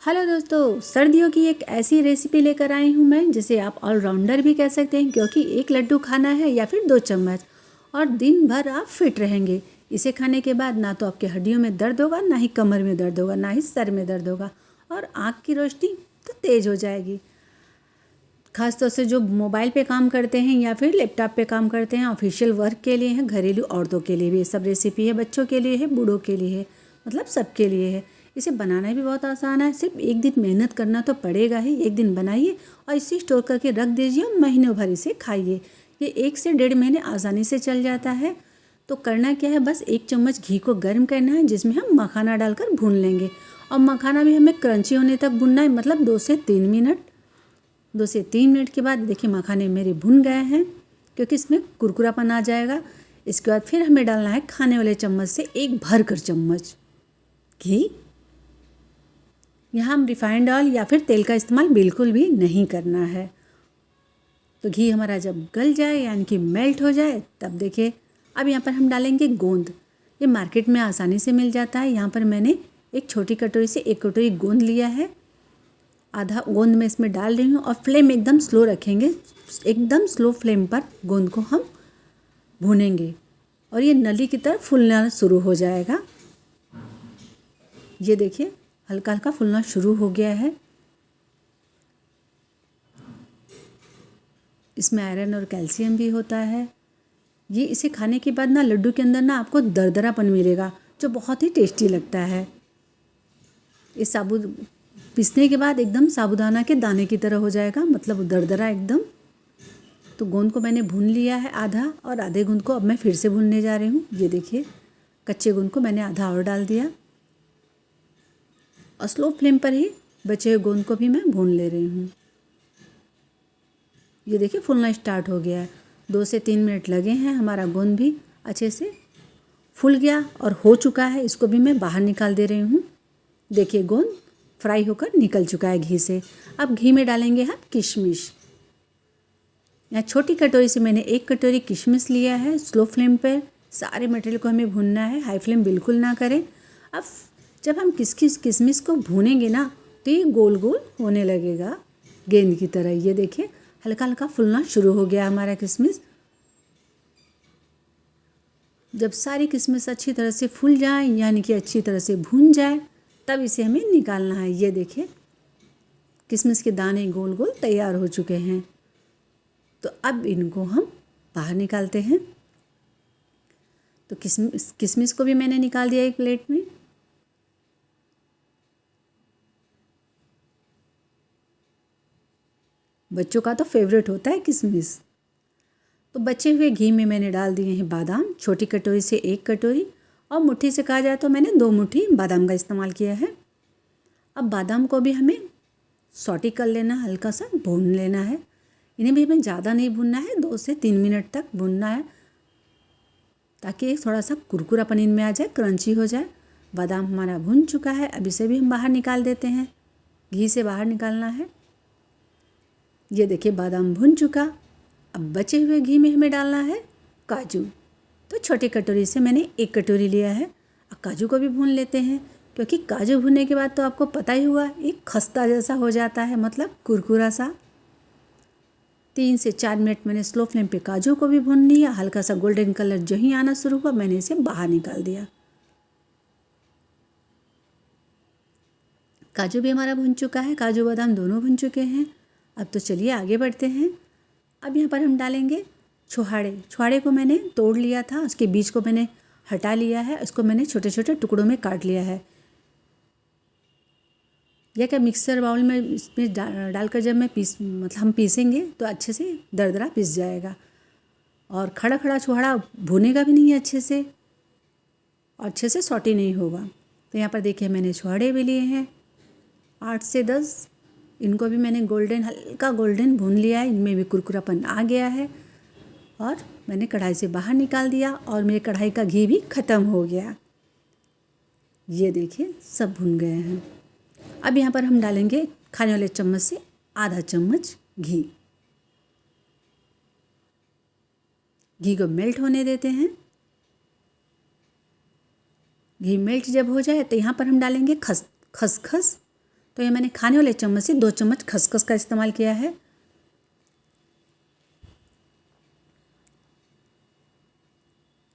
Hello दोस्तों, सर्दियों की एक ऐसी रेसिपी लेकर आई हूँ मैं जिसे आप ऑलराउंडर भी कह सकते हैं, क्योंकि एक लड्डू खाना है या फिर 2 चम्मच और दिन भर आप फिट रहेंगे। इसे खाने के बाद ना तो आपके हड्डियों में दर्द होगा, ना ही कमर में दर्द होगा, ना ही सर में दर्द होगा और आँख की रोशनी तो तेज़ हो जाएगी। खासतौर से जो मोबाइल पे काम करते हैं या फिर लैपटॉप पे काम करते हैं, ऑफिशियल वर्क के लिए है, घरेलू औरतों के लिए भी ये सब रेसिपी है, बच्चों के लिए है, बूढ़ों के लिए है, मतलब सबके लिए है। इसे बनाना भी बहुत आसान है, सिर्फ एक दिन मेहनत करना तो पड़ेगा ही। एक दिन बनाइए और इसे स्टोर करके रख दीजिए और महीनों भर इसे खाइए। ये 1 से 1.5 महीने आसानी से चल जाता है। तो करना क्या है, बस 1 चम्मच घी को गर्म करना है, जिसमें हम मखाना डालकर भून लेंगे और मखाना भी हमें क्रंची होने तक भूनना है, मतलब 2 से 3 मिनट। 2 से 3 मिनट के बाद देखिए मखाने मेरे भुन गए हैं, क्योंकि इसमें कुरकुरापन आ जाएगा। इसके बाद फिर हमें डालना है खाने वाले चम्मच से 1 भरकर चम्मच घी। यहाँ हम रिफाइंड ऑयल या फिर तेल का इस्तेमाल बिल्कुल भी नहीं करना है। तो घी हमारा जब गल जाए यानी कि मेल्ट हो जाए, तब देखिए अब यहाँ पर हम डालेंगे गोंद। ये मार्केट में आसानी से मिल जाता है। यहाँ पर मैंने एक छोटी कटोरी से 1 कटोरी गोंद लिया है। आधा गोंद में इसमें डाल रही हूँ और फ्लेम एकदम स्लो रखेंगे। एकदम स्लो फ्लेम पर गोंद को हम भूनेंगे और ये नली की तरह फूलना शुरू हो जाएगा। ये देखिए हल्का हल्का फूलना शुरू हो गया है। इसमें आयरन और कैल्शियम भी होता है। ये इसे खाने के बाद ना लड्डू के अंदर ना आपको दरदरापन मिलेगा, जो बहुत ही टेस्टी लगता है। इस पीसने के बाद एकदम साबूदाना के दाने की तरह हो जाएगा, मतलब दरदरा एकदम। तो गोंद को मैंने भून लिया है आधा, और आधे गोंद को अब मैं फिर से भूनने जा रही हूँ। ये देखिए कच्चे गोंद को मैंने आधा और डाल दिया और स्लो फ्लेम पर ही बचे हुए गोंद को भी मैं भून ले रही हूँ। ये देखिए फूलना स्टार्ट हो गया है। 2 से 3 मिनट लगे हैं, हमारा गोंद भी अच्छे से फूल गया और हो चुका है। इसको भी मैं बाहर निकाल दे रही हूँ। देखिए गोंद फ्राई होकर निकल चुका है घी से। अब घी में डालेंगे हम किशमिश। यहाँ छोटी कटोरी से मैंने 1 कटोरी किशमिश लिया है। स्लो फ्लेम पर सारे मटेरियल को हमें भूनना है, हाई फ्लेम बिल्कुल ना करें। अब जब हम किशमिश को भूनेंगे ना, तो ये गोल गोल होने लगेगा गेंद की तरह। ये देखिए हल्का हल्का फूलना शुरू हो गया हमारा किशमिश। जब सारी किशमिश अच्छी तरह से फूल जाए यानी कि अच्छी तरह से भून जाए, तब इसे हमें निकालना है। ये देखिए किशमिश के दाने गोल गोल तैयार हो चुके हैं। तो अब इनको हम बाहर निकालते हैं। तो किशमिश को भी मैंने निकाल दिया एक प्लेट में। बच्चों का तो फेवरेट होता है किशमिश। तो बचे हुए घी में मैंने डाल दिए हैं बादाम, छोटी कटोरी से 1 कटोरी, और मुट्ठी से कहा जाए तो मैंने 2 मुट्ठी बादाम का इस्तेमाल किया है। अब बादाम को भी हमें सॉटी कर लेना, हल्का सा भून लेना है। इन्हें भी हमें ज़्यादा नहीं भूनना है, 2 से 3 मिनट तक भूनना है, ताकि थोड़ा सा कुरकुरापन इनमें आ जाए, क्रंची हो जाए। बादाम हमारा भून चुका है। अब इसे भी हम बाहर निकाल देते हैं। घी से बाहर निकालना है। ये देखिए बादाम भून चुका। अब बचे हुए घी में हमें डालना है काजू। तो छोटी कटोरी से मैंने 1 कटोरी लिया है। अब काजू को भी भून लेते हैं, क्योंकि काजू भूनने के बाद तो आपको पता ही हुआ एक खस्ता जैसा हो जाता है, मतलब कुरकुरा सा। 3 से 4 मिनट मैंने स्लो फ्लेम पे काजू को भी भून लिया। हल्का सा गोल्डन कलर जो ही आना शुरू हुआ, मैंने इसे बाहर निकाल दिया। काजू भी हमारा भुन चुका है, काजू बादाम दोनों भुन चुके हैं। अब तो चलिए आगे बढ़ते हैं। अब यहाँ पर हम डालेंगे छुहाड़े। छुहाड़े को मैंने तोड़ लिया था, उसके बीज को मैंने हटा लिया है, उसको मैंने छोटे छोटे टुकड़ों में काट लिया है। या क्या मिक्सर बाउल में इसमें डालकर जब मैं हम पीसेंगे तो अच्छे से दरदरा पीस जाएगा। और खड़ा खड़ा छुहाड़ा भुनेगा भी नहीं अच्छे से, और अच्छे से सॉटी नहीं होगा। तो यहाँ पर देखिए मैंने छुहाड़े भी लिए हैं 8 से 10। इनको भी मैंने हल्का गोल्डन भून लिया है। इनमें भी कुरकुरापन आ गया है और मैंने कढ़ाई से बाहर निकाल दिया, और मेरे कढ़ाई का घी भी ख़त्म हो गया। ये देखिए सब भुन गए हैं। अब यहाँ पर हम डालेंगे खाने वाले चम्मच से आधा चम्मच घी। घी को मेल्ट होने देते हैं। घी मेल्ट जब हो जाए तो यहाँ पर हम डालेंगे खसखस। तो ये मैंने खाने वाले चम्मच से 2 चम्मच खसखस का इस्तेमाल किया है।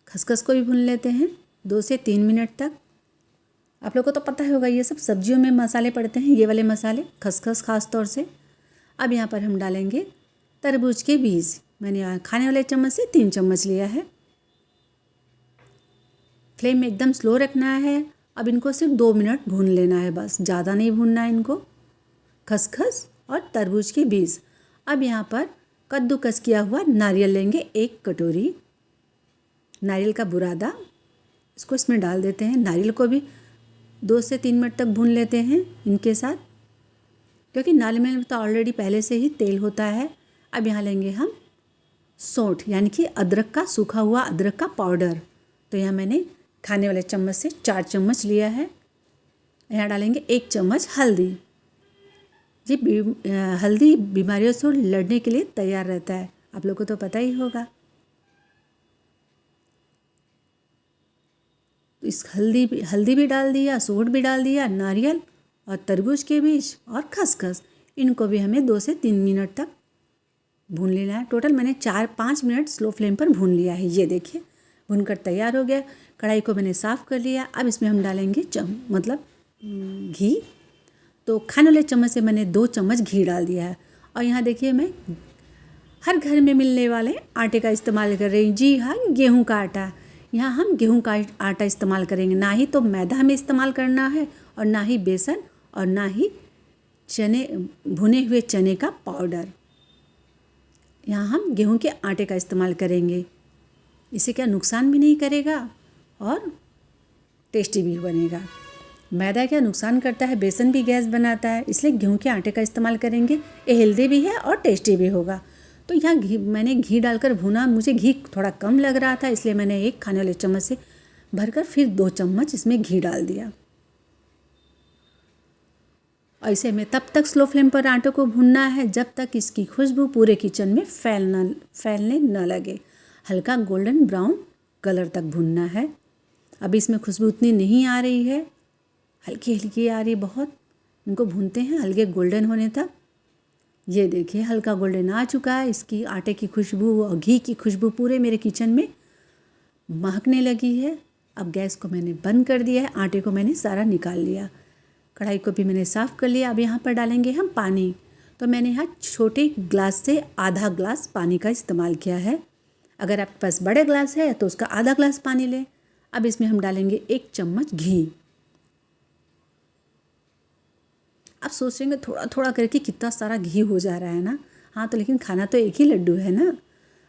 खसखस को भी भून लेते हैं 2 से 3 मिनट तक। आप लोगों को तो पता होगा ये सब सब्जियों में मसाले पड़ते हैं, ये वाले मसाले, खसखस खास तौर से। अब यहाँ पर हम डालेंगे तरबूज के बीज। मैंने खाने वाले चम्मच से 3 चम्मच लिया है। फ्लेम में एकदम स्लो रखना है। अब इनको सिर्फ 2 मिनट भून लेना है, बस ज़्यादा नहीं भूनना है इनको, खसखस और तरबूज के बीज। अब यहाँ पर कद्दूकस किया हुआ नारियल लेंगे 1 कटोरी, नारियल का बुरादा, इसको इसमें डाल देते हैं। नारियल को भी 2 से 3 मिनट तक भून लेते हैं इनके साथ, क्योंकि नारियल में तो ऑलरेडी पहले से ही तेल होता है। अब यहाँ लेंगे हम सौंठ, यानी कि अदरक का, सूखा हुआ अदरक का पाउडर। तो यहाँ मैंने खाने वाले चम्मच से 4 चम्मच लिया है। यहाँ डालेंगे 1 चम्मच हल्दी। ये हल्दी बीमारियों से लड़ने के लिए तैयार रहता है, आप लोगों को तो पता ही होगा। इस हल्दी भी डाल दिया, सौंठ भी डाल दिया, नारियल और तरबूज के बीज और खसखस, इनको भी हमें 2 से 3 मिनट तक भून लेना है। टोटल मैंने 4-5 मिनट स्लो फ्लेम पर भून लिया है। ये देखिए भूनकर तैयार हो गया। कढ़ाई को मैंने साफ़ कर लिया। अब इसमें हम डालेंगे घी। तो खाने वाले चम्मच से मैंने 2 चम्मच घी डाल दिया है। और यहाँ देखिए मैं हर घर में मिलने वाले आटे का इस्तेमाल कर रही हूँ। जी हाँ, गेहूँ का आटा। यहाँ हम गेहूं का आटा इस्तेमाल करेंगे, ना ही तो मैदा हमें इस्तेमाल करना है और ना ही बेसन और ना ही भुने हुए चने का पाउडर। यहाँ हम गेहूं के आटे का इस्तेमाल करेंगे। इससे क्या नुकसान भी नहीं करेगा और टेस्टी भी बनेगा। मैदा क्या नुकसान करता है, बेसन भी गैस बनाता है, इसलिए गेहूं के आटे का इस्तेमाल करेंगे। ये हेल्दी भी है और टेस्टी भी होगा। तो यहाँ मैंने घी डालकर भुना। मुझे घी थोड़ा कम लग रहा था, इसलिए मैंने 1 खाने वाले चम्मच से भरकर फिर 2 चम्मच इसमें घी डाल दिया। और इसे हमें तब तक स्लो फ्लेम पर आटे को भूनना है जब तक इसकी खुशबू पूरे किचन में फैलने न लगे। हल्का गोल्डन ब्राउन कलर तक भूनना है। अभी इसमें खुशबू उतनी नहीं आ रही है, हल्की हल्की आ रही बहुत। इनको भूनते हैं हल्के गोल्डन होने तक। ये देखिए हल्का गोल्डन आ चुका है। इसकी आटे की खुशबू और घी की खुशबू पूरे मेरे किचन में महकने लगी है। अब गैस को मैंने बंद कर दिया है। आटे को मैंने सारा निकाल लिया। कढ़ाई को भी मैंने साफ़ कर लिया। अब यहाँ पर डालेंगे हम पानी। तो मैंने यहाँ छोटे ग्लास से आधा ग्लास पानी का इस्तेमाल किया है। अगर आपके पास बड़े ग्लास है तो उसका आधा ग्लास पानी लें। अब इसमें हम डालेंगे 1 चम्मच घी। आप सोचेंगे थोड़ा थोड़ा करके कितना सारा घी हो जा रहा है ना। हाँ, तो लेकिन खाना तो एक ही लड्डू है ना।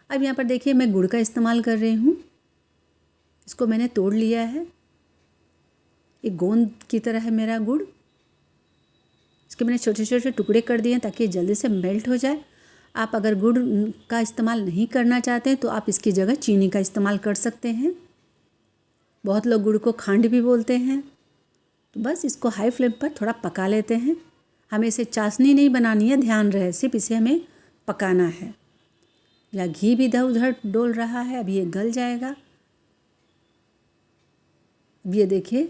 अब यहाँ पर देखिए मैं गुड़ का इस्तेमाल कर रही हूँ। इसको मैंने तोड़ लिया है। एक गोंद की तरह है मेरा गुड़। इसके मैंने छोटे छोटे टुकड़े कर दिए हैं ताकि ये जल्दी से मेल्ट हो जाए। आप अगर गुड़ का इस्तेमाल नहीं करना चाहते हैं तो आप इसकी जगह चीनी का इस्तेमाल कर सकते हैं। बहुत लोग गुड़ को खांड भी बोलते हैं। तो बस इसको हाई फ्लेम पर थोड़ा पका लेते हैं। हमें इसे चाशनी नहीं बनानी है, ध्यान रहे, सिर्फ इसे हमें पकाना है। या घी भी इधर उधर डोल रहा है, अब ये गल जाएगा। अब ये देखिए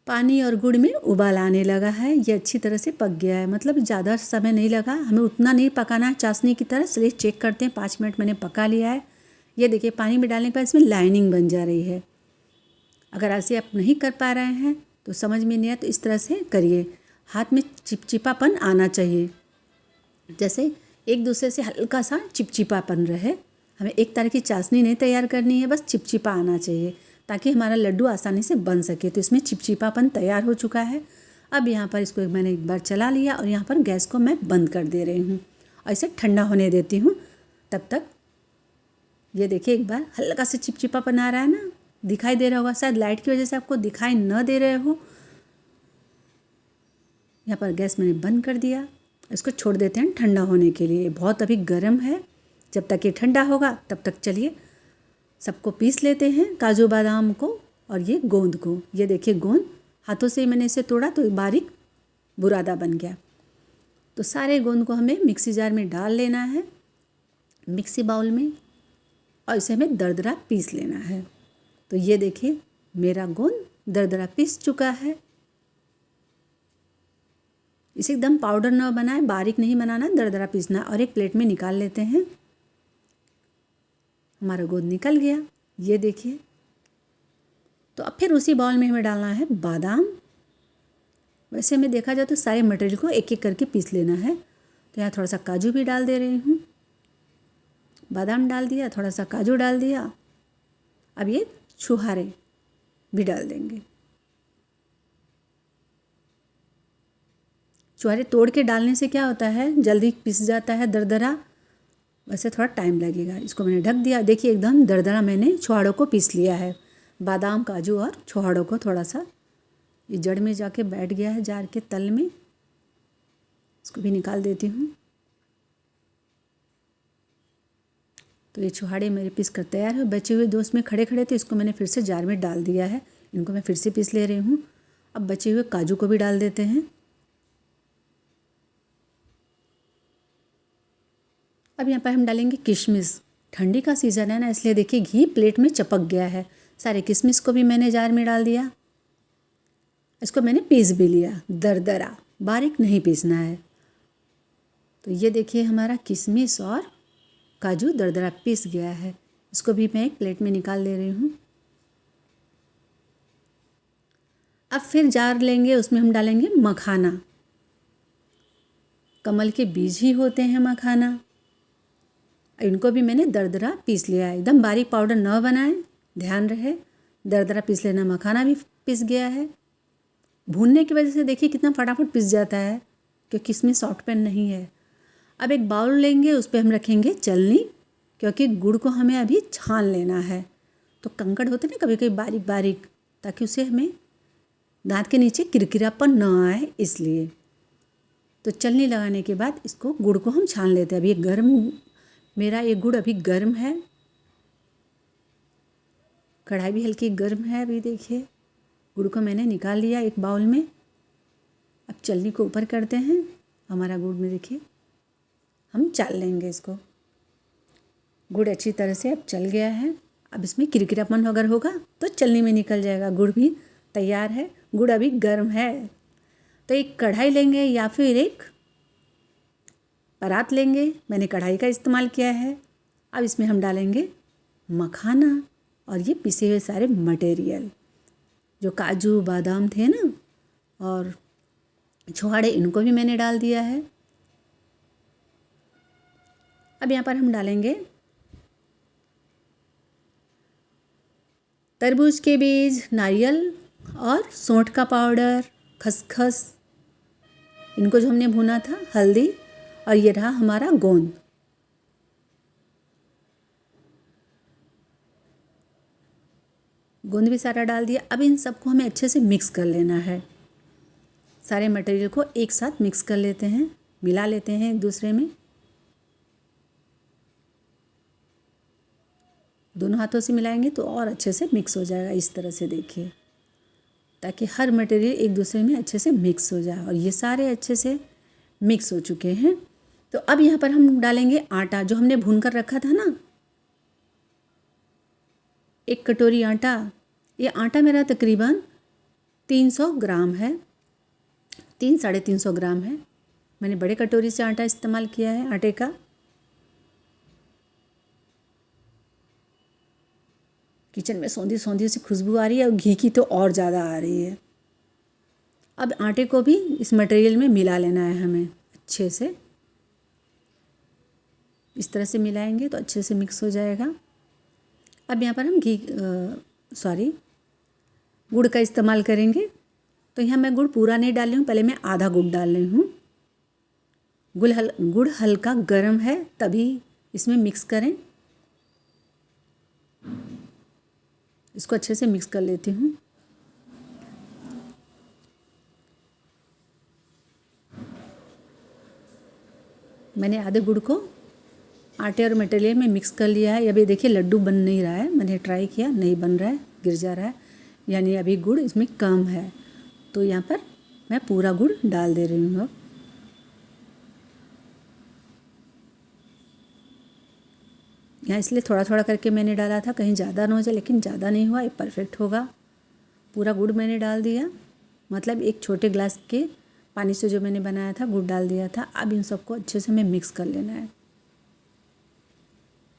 पानी और गुड़ में उबाल आने लगा है। ये अच्छी तरह से पक गया है, मतलब ज़्यादा समय नहीं लगा। हमें उतना नहीं पकाना है चाशनी की तरह। चलिए चेक करते हैं। 5 मिनट मैंने पका लिया है। ये देखिए पानी में डालने के बाद इसमें लाइनिंग बन जा रही है। अगर ऐसे आप नहीं कर पा रहे हैं तो समझ में नहीं आया तो इस तरह से करिए। हाथ में चिपचिपापन आना चाहिए, जैसे एक दूसरे से हल्का सा चिपचिपापन रहे। हमें एक तरह की चाशनी नहीं तैयार करनी है, बस चिपचिपा आना चाहिए ताकि हमारा लड्डू आसानी से बन सके। तो इसमें चिपचिपापन तैयार हो चुका है। अब यहाँ पर इसको मैंने एक बार चला लिया और यहाँ पर गैस को मैं बंद कर दे रही हूँ और इसे ठंडा होने देती हूँ तब तक। ये देखिए एक बार हल्का से चिपचिपापन आ रहा है ना, दिखाई दे रहा होगा। शायद लाइट की वजह से आपको दिखाई न दे रहे हो। यहाँ पर गैस मैंने बंद कर दिया। इसको छोड़ देते हैं ठंडा होने के लिए। बहुत अभी गर्म है, जब तक ये ठंडा होगा तब तक चलिए सबको पीस लेते हैं, काजू बादाम को और ये गोंद को। ये देखिए गोंद हाथों से मैंने इसे तोड़ा तो बारीक बुरादा बन गया। तो सारे गोंद को हमें मिक्सी जार में डाल लेना है, मिक्सी बाउल में, और इसे हमें दरदरा पीस लेना है। तो ये देखिए मेरा गोंद दरदरा पीस चुका है। इसे एकदम पाउडर ना बनाए, बारीक नहीं बनाना, दरदरा पीसना। और एक प्लेट में निकाल लेते हैं। हमारा गोंद निकल गया, ये देखिए। तो अब फिर उसी बाउल में हमें डालना है बादाम। वैसे में देखा जाए तो सारे मटेरियल को एक एक करके पीस लेना है। तो यहाँ थोड़ा सा काजू भी डाल दे रही हूँ, बादाम डाल दिया, थोड़ा सा काजू डाल दिया। अब ये छुहारे भी डाल देंगे। छुहारे तोड़ के डालने से क्या होता है, जल्दी पिस जाता है दरदरा, वैसे थोड़ा टाइम लगेगा। इसको मैंने ढक दिया, देखिए एकदम दरदरा मैंने छुहाड़ों को पीस लिया है। बादाम, काजू और छुहाड़ों को थोड़ा सा ये जड़ में जाके बैठ गया है, जार के तल में। इसको भी निकाल देती हूँ। तो ये छुहाड़े मेरे पीस कर तैयार है। बचे हुए दो इसमें खड़े खड़े थे, इसको मैंने फिर से जार में डाल दिया है। इनको मैं फिर से पीस ले रही हूँ। अब बचे हुए काजू को भी डाल देते हैं। अब यहाँ पर हम डालेंगे किशमिश। ठंडी का सीज़न है ना, इसलिए देखिए घी प्लेट में चपक गया है। सारे किशमिश को भी मैंने जार में डाल दिया। इसको मैंने पीस भी लिया, दरदरा, बारीक नहीं पीसना है। तो ये देखिए हमारा किशमिश और काजू दरदरा पीस गया है। इसको भी मैं एक प्लेट में निकाल ले रही हूँ। अब फिर जार लेंगे, उसमें हम डालेंगे मखाना। कमल के बीज ही होते हैं मखाना। इनको भी मैंने दरदरा पीस लिया है। एकदम बारीक पाउडर न बनाएं, ध्यान रहे, दरदरा पीस लेना। मखाना भी पिस गया है। भूनने की वजह से देखिए कितना फटाफट पिस जाता है, क्योंकि इसमें सॉफ्ट पैन नहीं है। अब एक बाउल लेंगे, उस पर हम रखेंगे चलनी, क्योंकि गुड़ को हमें अभी छान लेना है। तो कंकड़ होते ना कभी कभी बारीक बारीक, ताकि उसे हमें दांत के नीचे किरकिरापन न आए, इसलिए। तो चलनी लगाने के बाद इसको गुड़ को हम छान लेते हैं। अभी ये गर्म, मेरा ये गुड़ अभी गर्म है। कढ़ाई भी हल्की गर्म है। अभी देखिए गुड़ को मैंने निकाल लिया एक बाउल में। अब चलनी को ऊपर करते हैं। हमारा गुड़ में देखिए हम चाल लेंगे इसको। गुड़ अच्छी तरह से अब चल गया है। अब इसमें किरकिरापन अगर होगा तो चलनी में निकल जाएगा। गुड़ भी तैयार है, गुड़ अभी गर्म है। तो एक कढ़ाई लेंगे या फिर एक परात लेंगे। मैंने कढ़ाई का इस्तेमाल किया है। अब इसमें हम डालेंगे मखाना और ये पिसे हुए सारे मटेरियल, जो काजू बादाम थे ना और छुहाड़े, इनको भी मैंने डाल दिया है। अब यहाँ पर हम डालेंगे तरबूज के बीज, नारियल और सौंठ का पाउडर, खसखस, इनको जो हमने भुना था, हल्दी, और ये रहा हमारा गोंद। गोंद भी सारा डाल दिया। अब इन सबको हमें अच्छे से मिक्स कर लेना है। सारे मटेरियल को एक साथ मिक्स कर लेते हैं, मिला लेते हैं एक दूसरे में। दोनों हाथों से मिलाएंगे तो और अच्छे से मिक्स हो जाएगा। इस तरह से देखिए, ताकि हर मटेरियल एक दूसरे में अच्छे से मिक्स हो जाए। और ये सारे अच्छे से मिक्स हो चुके हैं। तो अब यहाँ पर हम डालेंगे आटा, जो हमने भून कर रखा था ना, 1 कटोरी आटा। ये आटा मेरा तकरीबन 300 ग्राम है, 300-350 ग्राम है। मैंने बड़े कटोरी से आटा इस्तेमाल किया है, आटे का। किचन में सौंधी सौंधी सी खुशबू आ रही है और घी की तो और ज़्यादा आ रही है। अब आटे को भी इस मटेरियल में मिला लेना है हमें अच्छे से। इस तरह से मिलाएंगे तो अच्छे से मिक्स हो जाएगा। अब यहाँ पर हम गुड़ का इस्तेमाल करेंगे। तो यहाँ मैं गुड़ पूरा नहीं डाल रही हूँ, पहले मैं आधा गुड़ डाल रही हूँ। गुड़ हल्का गर्म है, तभी इसमें मिक्स करें। इसको अच्छे से मिक्स कर लेती हूँ। मैंने आधे गुड़ को आटे और मटेरियल में मिक्स कर लिया है। अभी देखिए लड्डू बन नहीं रहा है, मैंने ट्राई किया, नहीं बन रहा है, गिर जा रहा है, यानी अभी गुड़ इसमें कम है। तो यहाँ पर मैं पूरा गुड़ डाल दे रही हूँ। अब यहाँ इसलिए थोड़ा थोड़ा करके मैंने डाला था, कहीं ज़्यादा ना हो जाए, लेकिन ज़्यादा नहीं हुआ, ये परफेक्ट होगा। पूरा गुड़ मैंने डाल दिया, मतलब एक छोटे ग्लास के पानी से जो मैंने बनाया था गुड़ डाल दिया था। अब इन सबको अच्छे से हमें मिक्स कर लेना है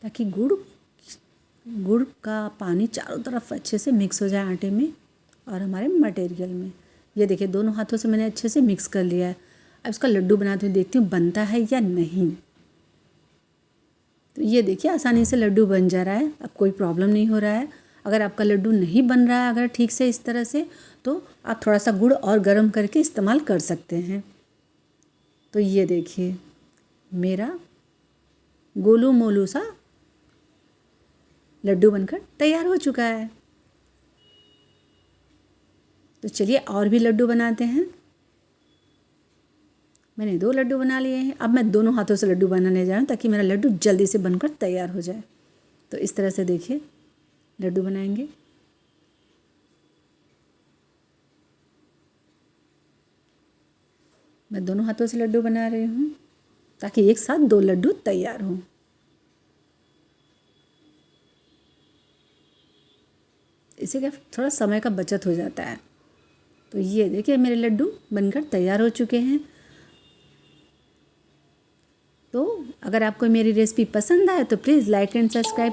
ताकि गुड़ का पानी चारों तरफ अच्छे से मिक्स हो जाए आटे में और हमारे मटेरियल में। ये देखिए दोनों हाथों से मैंने अच्छे से मिक्स कर लिया है। अब इसका लड्डू बनाते हुए देखती हूँ बनता है या नहीं। तो ये देखिए आसानी से लड्डू बन जा रहा है, अब कोई प्रॉब्लम नहीं हो रहा है। अगर आपका लड्डू नहीं बन रहा है अगर ठीक से इस तरह से, तो आप थोड़ा सा गुड़ और गर्म करके इस्तेमाल कर सकते हैं। तो ये देखिए मेरा गोलू मोलू सा लड्डू बनकर तैयार हो चुका है। तो चलिए और भी लड्डू बनाते हैं। मैंने 2 लड्डू बना लिए हैं। अब मैं दोनों हाथों से लड्डू बनाने जा रहा हूँ ताकि मेरा लड्डू जल्दी से बनकर तैयार हो जाए। तो इस तरह से देखिए लड्डू बनाएंगे। मैं दोनों हाथों से लड्डू बना रही हूँ ताकि एक साथ 2 लड्डू तैयार हों। इससे क्या थोड़ा समय का बचत हो जाता है। तो ये देखिए मेरे लड्डू बनकर तैयार हो चुके हैं। तो अगर आपको मेरी रेसिपी पसंद आए तो प्लीज़ लाइक एंड सब्सक्राइब